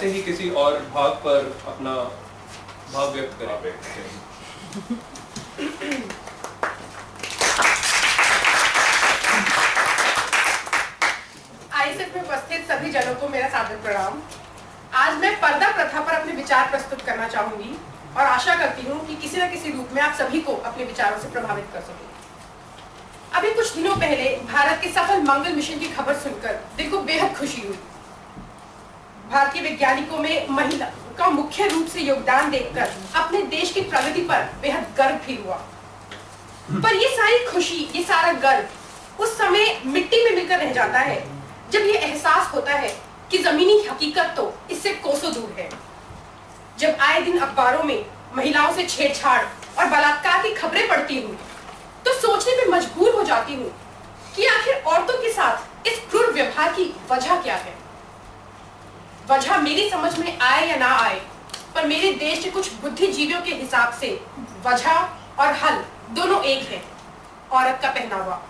ऐसे ही किसी और भाग पर अपना भाव व्यक्त करें। आईएसएफ में उपस्थित सभी जनों को मेरा सादर प्रणाम। आज मैं पर्दा प्रथा पर अपने विचार प्रस्तुत करना चाहूंगी और आशा करती हूँ कि किसी न किसी रूप में आप सभी को अपने विचारों से प्रभावित कर सकूं। अभी कुछ दिनों पहले भारत के सफल मंगल मिशन की खबर सुनकर दिल को बेहद खुशी हुई। भारतीय वैज्ञानिकों में महिला का मुख्य रूप से योगदान देखकर अपने देश की प्रगति पर बेहद गर्व भी हुआ। पर ये सारी खुशी, ये सारा गर्व उस समय मिट्टी में मिलकर रह जाता है जब ये एहसास होता है कि जमीनी हकीकत तो इससे कोसों दूर है। जब आए दिन अखबारों में महिलाओं से छेड़छाड़ और बलात्कार की खबरें पढ़ती हूँ तो सोचने पे मजबूर हो जाती हूँ कि आखिर औरतों के साथ इस क्रूर व्यवहार की वजह क्या है। वजह मेरी समझ में आए या ना आए, पर मेरे देश के कुछ बुद्धिजीवियों के हिसाब से वजह और हल दोनों एक है, औरत का पहनावा।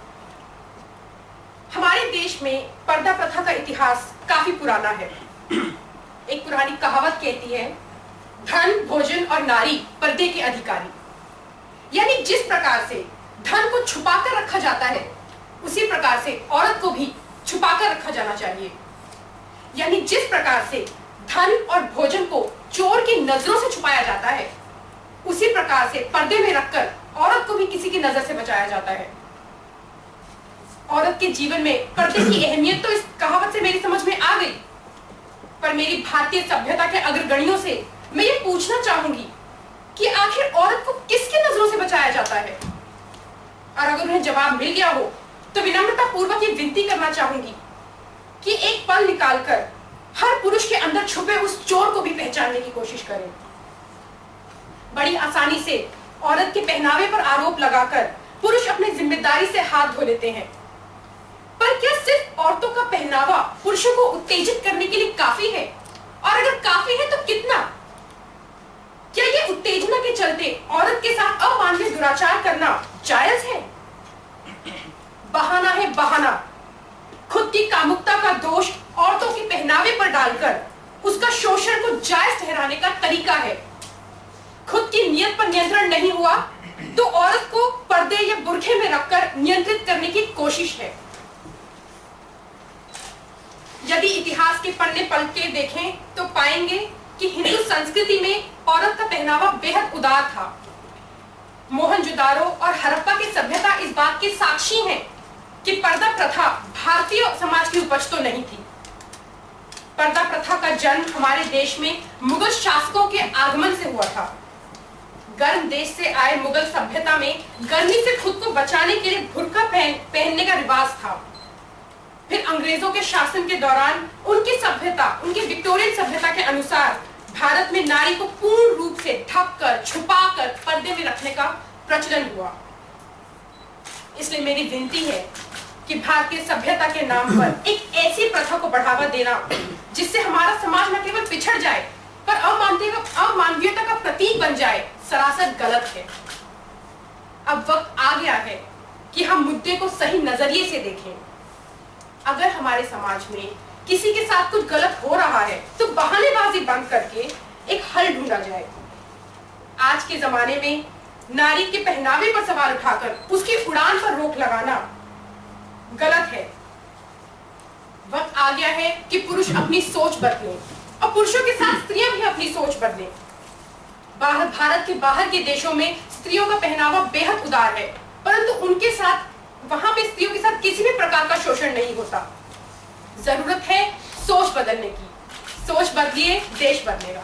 हमारे देश में पर्दा प्रथा का इतिहास काफी पुराना है। एक पुरानी कहावत कहती है, धन, भोजन और नारी पर्दे के अधिकारी। यानी जिस प्रकार से धन को छुपाकर रखा जाता है, उसी प्रकार से औरत को भी छुपाकर रखा जाना चाहिए। यानी जिस प्रकार से धन और भोजन को चोर की नजरों से छुपाया जाता है, उसी प्रकार से पर्दे में रखकर औरत को भी किसी की नजर से बचाया जाता है। औरत के जीवन में पर्दे की अहमियत तो इस कहावत से मेरी समझ में आ गई, पर मेरी भारतीय सभ्यता के अग्रगण्यों से मैं ये पूछना चाहूंगी कि आखिर औरत को किसकी नजरों से बचाया जाता है। और अगर उन्हें जवाब मिल गया हो तो विनम्रता पूर्वक ये विनती करना चाहूंगी कि एक पल निकालकर हर पुरुष के अंदर छुपे उस चोर को भी पहचानने की कोशिश करें। बड़ी आसानी से औरत के पहनावे पर आरोप लगाकर पुरुष अपनी जिम्मेदारी से हाथ धो लेते हैं, पर क्या सिर्फ औरतों का पहनावा पुरुषों को उत्तेजित करने के लिए काफी है? और अगर काफी है तो कितना? क्या ये उत्तेजना के चलते औरत के साथ अमानवीय दुराचार करना जायज है? बहाना है बहाना। खुद की कामुकता का दोष औरतों के पहनावे पर डालकर उसका शोषण को जायज ठहराने का तरीका है। खुद की नियत पर नियंत्रण नहीं हुआ तो औरत को पर्दे या बुर्खे में रखकर नियंत्रित करने की कोशिश है। यदि इतिहास के पन्ने पलट के देखें तो पाएंगे कि हिंदू संस्कृति में औरत का पहनावा बेहद उदार था। मोहनजोदारो और हड़प्पा की सभ्यता इस बात के साक्षी हैं कि पर्दा प्रथा भारतीय समाज की उपज तो नहीं थी। पर्दा प्रथा का जन्म हमारे देश में मुगल शासकों के आगमन से हुआ था। गर्म देश से आए मुगल सभ्यता में गर्मी से खुद को बचाने के लिए बुर्का पहनने का रिवाज था। फिर अंग्रेजों के शासन के दौरान उनकी सभ्यता, उनकी विक्टोरियन सभ्यता के अनुसार भारत में नारी को पूर्ण रूप से ढककर, छुपाकर पर्दे में रखने का प्रचलन हुआ। इसलिए मेरी विनती है कि भारतीय सभ्यता के नाम पर एक ऐसी प्रथा को बढ़ावा देना जिससे हमारा समाज न केवल पिछड़ जाए पर अमानवीयता का प्रतीक बन जाए, सरासर गलत है। अब वक्त आ गया है कि हम मुद्दे को सही नजरिए से देखें। अगर हमारे समाज में किसी के साथ कुछ गलत हो रहा है तो बहानेबाजी बंद करके एक हल ढूंढा जाए। आज के जमाने में नारी के पहनावे पर सवाल उठाकर उसकी उड़ान पर रोक लगाना गलत है। वक्त आ गया है कि पुरुष अपनी सोच बदलें और पुरुषों के साथ स्त्रियां भी अपनी सोच बदलें। भारत के बाहर के देशों में स्त्रियों का पहनावा बेहद उदार है, परंतु उनके साथ वहां पे स्त्रियों के साथ किसी भी प्रकार का शोषण नहीं होता। जरूरत है सोच बदलने की। सोच बदलिए, देश बदलेगा।